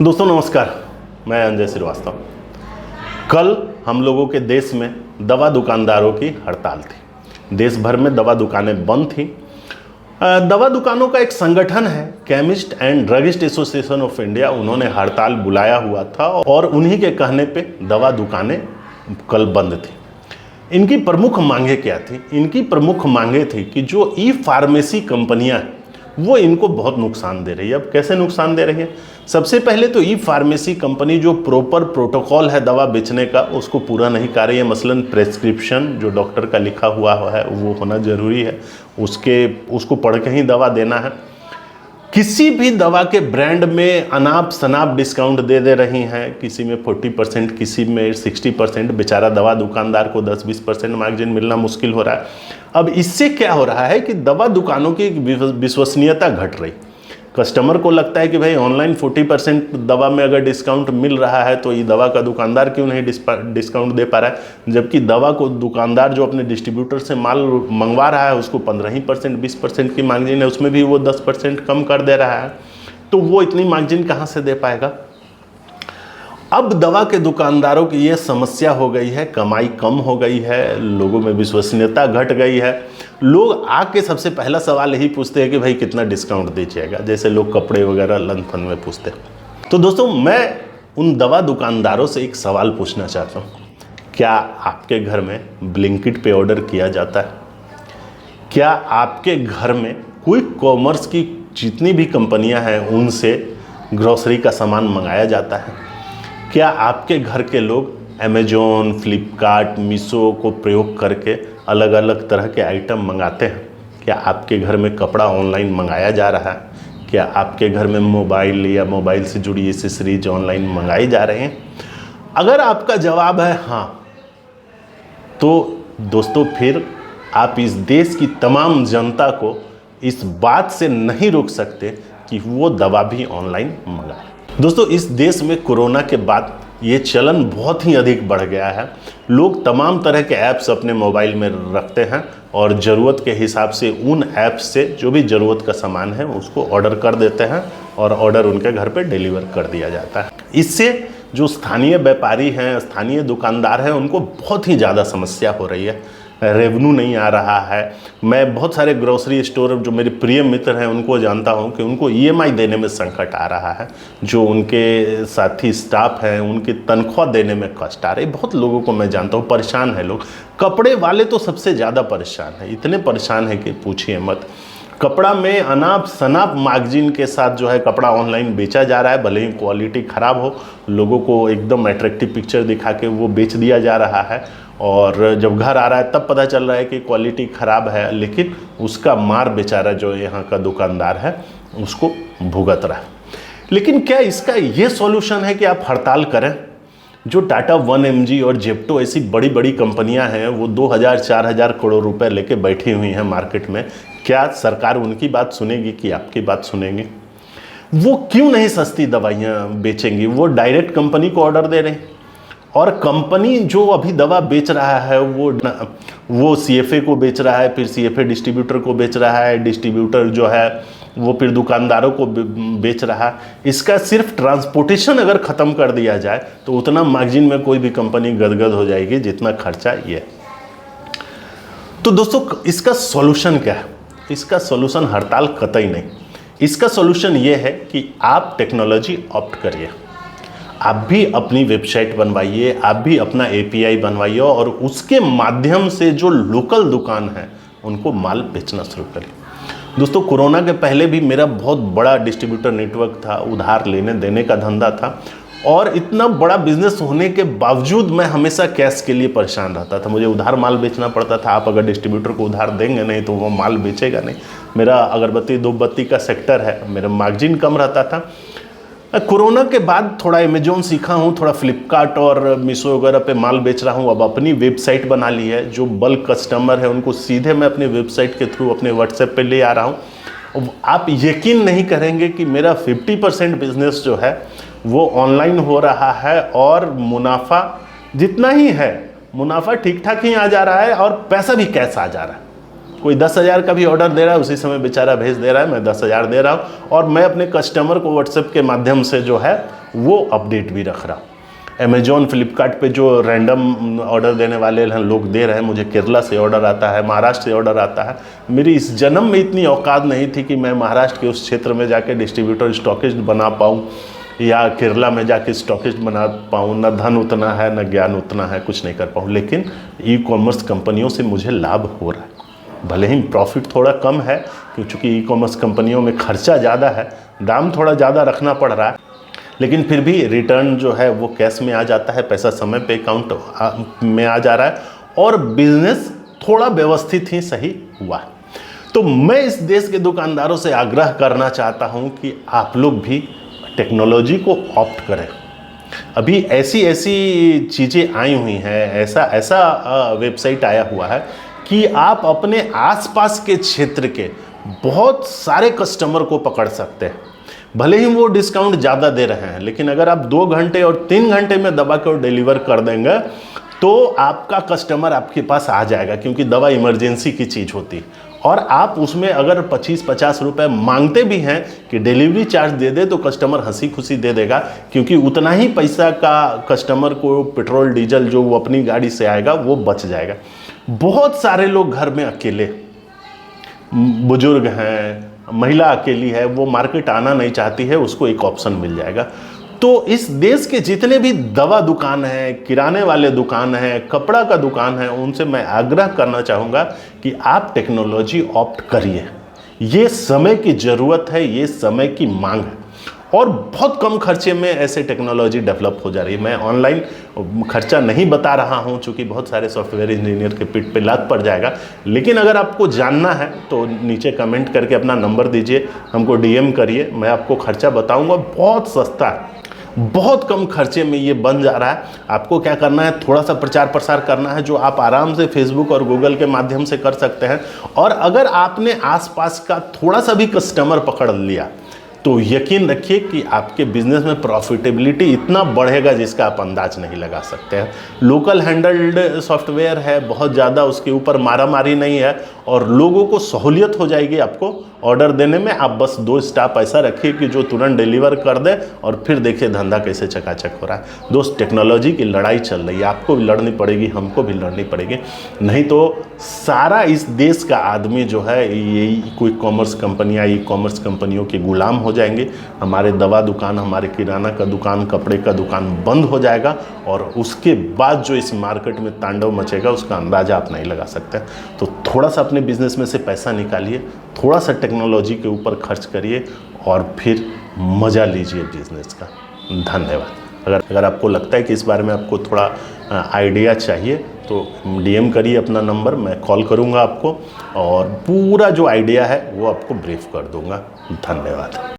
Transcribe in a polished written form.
दोस्तों नमस्कार, मैं अंजय श्रीवास्तव। कल हम लोगों के देश में दवा दुकानदारों की हड़ताल थी। देश भर में दवा दुकानें बंद थी। दवा दुकानों का एक संगठन है chemist and druggist association of India, उन्होंने हड़ताल बुलाया हुआ था और उन्हीं के कहने पे दवा दुकानें कल बंद थी। इनकी प्रमुख मांगे क्या थी? इनकी प्रमुख मांगे थी कि जो ई फार्मेसी कंपनियां हैं वो इनको बहुत नुकसान दे रही है। अब कैसे नुकसान दे रही है? सबसे पहले तो ई फार्मेसी कंपनी जो प्रॉपर प्रोटोकॉल है दवा बेचने का उसको पूरा नहीं कर रही है। मसलन प्रेस्क्रिप्शन जो डॉक्टर का लिखा हुआ है वो होना ज़रूरी है, उसको पढ़ के ही दवा देना है। किसी भी दवा के ब्रांड में अनाप शनाप डिस्काउंट दे रही हैं, किसी में 40%, किसी में 60%। बेचारा दवा दुकानदार को 10-20% मार्जिन मिलना मुश्किल हो रहा है। अब इससे क्या हो रहा है कि दवा दुकानों की विश्वसनीयता घट रही। कस्टमर को लगता है कि भाई ऑनलाइन 40% दवा में अगर डिस्काउंट मिल रहा है तो ये दवा का दुकानदार क्यों नहीं डिस्काउंट दे पा रहा है, जबकि दवा को दुकानदार जो अपने डिस्ट्रीब्यूटर से माल मंगवा रहा है उसको 15% 20% की मार्जिन है, उसमें भी वो 10% कम कर दे रहा है। तो वो इतनी मार्जिन कहाँ से दे पाएगा? अब दवा के दुकानदारों की ये समस्या हो गई है, कमाई कम हो गई है, लोगों में विश्वसनीयता घट गई है। लोग आके सबसे पहला सवाल यही पूछते हैं कि भाई कितना डिस्काउंट दीजिएगा, जैसे लोग कपड़े वगैरह लन फन में पूछते हैं। तो दोस्तों मैं उन दवा दुकानदारों से एक सवाल पूछना चाहता हूँ, क्या आपके घर में ब्लिंकिट पे ऑर्डर किया जाता है? क्या आपके घर में कोई कॉमर्स की जितनी भी कंपनियाँ हैं उनसे ग्रोसरी का सामान मंगाया जाता है? क्या आपके घर के लोग अमेजोन, फ्लिपकार्ट, मीशो को प्रयोग करके अलग अलग तरह के आइटम मंगाते हैं? क्या आपके घर में कपड़ा ऑनलाइन मंगाया जा रहा है? क्या आपके घर में मोबाइल या मोबाइल से जुड़ी एसेसरीज ऑनलाइन मंगाई जा रहे हैं? अगर आपका जवाब है हाँ, तो दोस्तों फिर आप इस देश की तमाम जनता को इस बात से नहीं रोक सकते कि वो दवा भी ऑनलाइन मंगाए। दोस्तों इस देश में कोरोना के बाद ये चलन बहुत ही अधिक बढ़ गया है। लोग तमाम तरह के ऐप्स अपने मोबाइल में रखते हैं और ज़रूरत के हिसाब से उन ऐप्स से जो भी ज़रूरत का सामान है उसको ऑर्डर कर देते हैं और ऑर्डर उनके घर पे डिलीवर कर दिया जाता है। इससे जो स्थानीय व्यापारी हैं, स्थानीय दुकानदार हैं, उनको बहुत ही ज़्यादा समस्या हो रही है। रेवेन्यू नहीं आ रहा है। मैं बहुत सारे ग्रोसरी स्टोर जो मेरे प्रिय मित्र हैं उनको जानता हूं कि उनको ईएमआई देने में संकट आ रहा है। जो उनके साथी स्टाफ हैं उनकी तनख्वाह देने में कष्ट आ रही है। बहुत लोगों को मैं जानता हूं, परेशान है लोग। कपड़े वाले तो सबसे ज़्यादा परेशान है, इतने परेशान है कि पूछिए मत। कपड़ा में अनाप शनाप मार्जिन के साथ जो है कपड़ा ऑनलाइन बेचा जा रहा है। भले ही क्वालिटी ख़राब हो, लोगों को एकदम अट्रैक्टिव पिक्चर दिखा के वो बेच दिया जा रहा है और जब घर आ रहा है तब पता चल रहा है कि क्वालिटी ख़राब है, लेकिन उसका मार बेचारा जो यहाँ का दुकानदार है उसको भुगत रहा है। लेकिन क्या इसका ये सॉल्यूशन है कि आप हड़ताल करें? जो टाटा 1mg और जेप्टो ऐसी बड़ी बड़ी कंपनियां हैं वो 2000-4000 करोड़ रुपए लेके बैठी हुई हैं मार्केट में। क्या सरकार उनकी बात सुनेगी कि आपकी बात सुनेगी? वो क्यों नहीं सस्ती दवाइयाँ बेचेंगी? वो डायरेक्ट कंपनी को ऑर्डर दे रही हैं और कंपनी जो अभी दवा बेच रहा है वो सीएफए को बेच रहा है, फिर सीएफए डिस्ट्रीब्यूटर को बेच रहा है, डिस्ट्रीब्यूटर जो है वो फिर दुकानदारों को बेच रहा है। इसका सिर्फ ट्रांसपोर्टेशन अगर ख़त्म कर दिया जाए तो उतना मार्जिन में कोई भी कंपनी गदगद हो जाएगी जितना खर्चा ये। तो दोस्तों इसका सॉल्यूशन क्या है? इसका सॉल्यूशन हड़ताल कतई नहीं। इसका सॉल्यूशन ये है कि आप टेक्नोलॉजी ऑप्ट करिए। आप भी अपनी वेबसाइट बनवाइए, आप भी अपना एपीआई बनवाइए और उसके माध्यम से जो लोकल दुकान है उनको माल बेचना शुरू करिए। दोस्तों कोरोना के पहले भी मेरा बहुत बड़ा डिस्ट्रीब्यूटर नेटवर्क था, उधार लेने देने का धंधा था और इतना बड़ा बिजनेस होने के बावजूद मैं हमेशा कैश के लिए परेशान रहता था। मुझे उधार माल बेचना पड़ता था। आप अगर डिस्ट्रीब्यूटर को उधार देंगे नहीं तो वो माल बेचेगा नहीं। मेरा अगरबत्ती धूपबत्ती का सेक्टर है, मेरा मार्जिन कम रहता था। कोरोना के बाद थोड़ा अमेजोन सीखा हूँ, थोड़ा फ्लिपकार्ट और मीशो वगैरह पे माल बेच रहा हूँ। अब अपनी वेबसाइट बना ली है। जो बल्क कस्टमर है उनको सीधे मैं अपने वेबसाइट के थ्रू अपने व्हाट्सएप पे ले आ रहा हूँ। आप यकीन नहीं करेंगे कि मेरा 50% बिजनेस जो है वो ऑनलाइन हो रहा है और मुनाफा जितना ही है, मुनाफा ठीक ठाक ही आ जा रहा है और पैसा भी कैश आ जा रहा है। कोई 10,000 का भी ऑर्डर दे रहा है उसी समय बेचारा भेज दे रहा है, मैं 10,000 दे रहा हूँ और मैं अपने कस्टमर को व्हाट्सएप के माध्यम से जो है वो अपडेट भी रख रहा हूँ। अमेजॉन फ्लिपकार्ट पे जो रैंडम ऑर्डर देने वाले लोग दे रहे हैं, मुझे केरला से ऑर्डर आता है, महाराष्ट्र से ऑर्डर आता है। मेरी इस जन्म में इतनी औकात नहीं थी कि मैं महाराष्ट्र के उस क्षेत्र में जाके डिस्ट्रीब्यूटर स्टॉकिस्ट बना पाऊँ या केरला में जाके स्टॉकिस्ट बना पाऊँ। न धन उतना है, न ज्ञान उतना है, कुछ नहीं कर पाऊँ। लेकिन ई कॉमर्स कंपनियों से मुझे लाभ हो रहा है। भले ही प्रॉफिट थोड़ा कम है, क्योंकि ई कॉमर्स कंपनियों में खर्चा ज़्यादा है, दाम थोड़ा ज़्यादा रखना पड़ रहा है, लेकिन फिर भी रिटर्न जो है वो कैश में आ जाता है, पैसा समय पे अकाउंट में आ जा रहा है और बिजनेस थोड़ा व्यवस्थित ही सही हुआ है। तो मैं इस देश के दुकानदारों से आग्रह करना चाहता हूं कि आप लोग भी टेक्नोलॉजी को ऑप्ट करें। अभी ऐसी चीज़ें आई हुई हैं, ऐसा वेबसाइट आया हुआ है कि आप अपने आसपास के क्षेत्र के बहुत सारे कस्टमर को पकड़ सकते हैं। भले ही वो डिस्काउंट ज़्यादा दे रहे हैं, लेकिन अगर आप 2 घंटे और 3 घंटे में दवा को डिलीवर कर देंगे तो आपका कस्टमर आपके पास आ जाएगा, क्योंकि दवा इमरजेंसी की चीज़ होती है। और आप उसमें अगर 25-50 रुपए मांगते भी हैं कि डिलीवरी चार्ज दे दे, तो कस्टमर हंसी खुशी दे देगा, क्योंकि उतना ही पैसा का कस्टमर को पेट्रोल डीजल जो वो अपनी गाड़ी से आएगा वो बच जाएगा। बहुत सारे लोग घर में अकेले, बुजुर्ग हैं, महिला अकेली है, वो मार्केट आना नहीं चाहती है, उसको एक ऑप्शन मिल जाएगा। तो इस देश के जितने भी दवा दुकान हैं, किराने वाले दुकान हैं, कपड़ा का दुकान है, उनसे मैं आग्रह करना चाहूँगा कि आप टेक्नोलॉजी ऑप्ट करिए। ये समय की ज़रूरत है, ये समय की मांग है और बहुत कम खर्चे में ऐसे टेक्नोलॉजी डेवलप हो जा रही है। मैं ऑनलाइन खर्चा नहीं बता रहा हूं, चूँकि बहुत सारे सॉफ्टवेयर इंजीनियर के पीठ पे लात पड़ जाएगा। लेकिन अगर आपको जानना है तो नीचे कमेंट करके अपना नंबर दीजिए, हमको डीएम करिए, मैं आपको खर्चा बताऊंगा। बहुत सस्ता है, बहुत कम खर्चे में ये बन जा रहा है। आपको क्या करना है, थोड़ा सा प्रचार प्रसार करना है, जो आप आराम से फेसबुक और गूगल के माध्यम से कर सकते हैं। और अगर आपने आसपास का थोड़ा सा भी कस्टमर पकड़ लिया तो यकीन रखिए कि आपके बिजनेस में प्रॉफिटेबिलिटी इतना बढ़ेगा जिसका आप अंदाज नहीं लगा सकते हैं। लोकल हैंडल्ड सॉफ्टवेयर है, बहुत ज़्यादा उसके ऊपर मारामारी नहीं है और लोगों को सहूलियत हो जाएगी आपको ऑर्डर देने में। आप बस 2 स्टाफ ऐसा रखिए कि जो तुरंत डिलीवर कर दे और फिर देखिए धंधा कैसे चकाचक हो रहा है। दोस्त, टेक्नोलॉजी की लड़ाई चल रही है, आपको भी लड़नी पड़ेगी, हमको भी लड़नी पड़ेगी, नहीं तो सारा इस देश का आदमी जो है ये कोई कॉमर्स कंपनियाँ, ई कॉमर्स कंपनियों के गुलाम हो जाएंगे। हमारे दवा दुकान, हमारे किराना का दुकान, कपड़े का दुकान बंद हो जाएगा और उसके बाद जो इस मार्केट में तांडव मचेगा उसका अंदाज़ा आप नहीं लगा सकते। तो थोड़ा सा अपने बिजनेस में से पैसा निकालिए, थोड़ा सा टेक्नोलॉजी के ऊपर खर्च करिए और फिर मज़ा लीजिए बिजनेस का। धन्यवाद। अगर आपको लगता है कि इस बारे में आपको थोड़ा आइडिया चाहिए तो डीएम करिए अपना नंबर, मैं कॉल करूंगा आपको और पूरा जो आइडिया है वो आपको ब्रीफ कर दूंगा। धन्यवाद।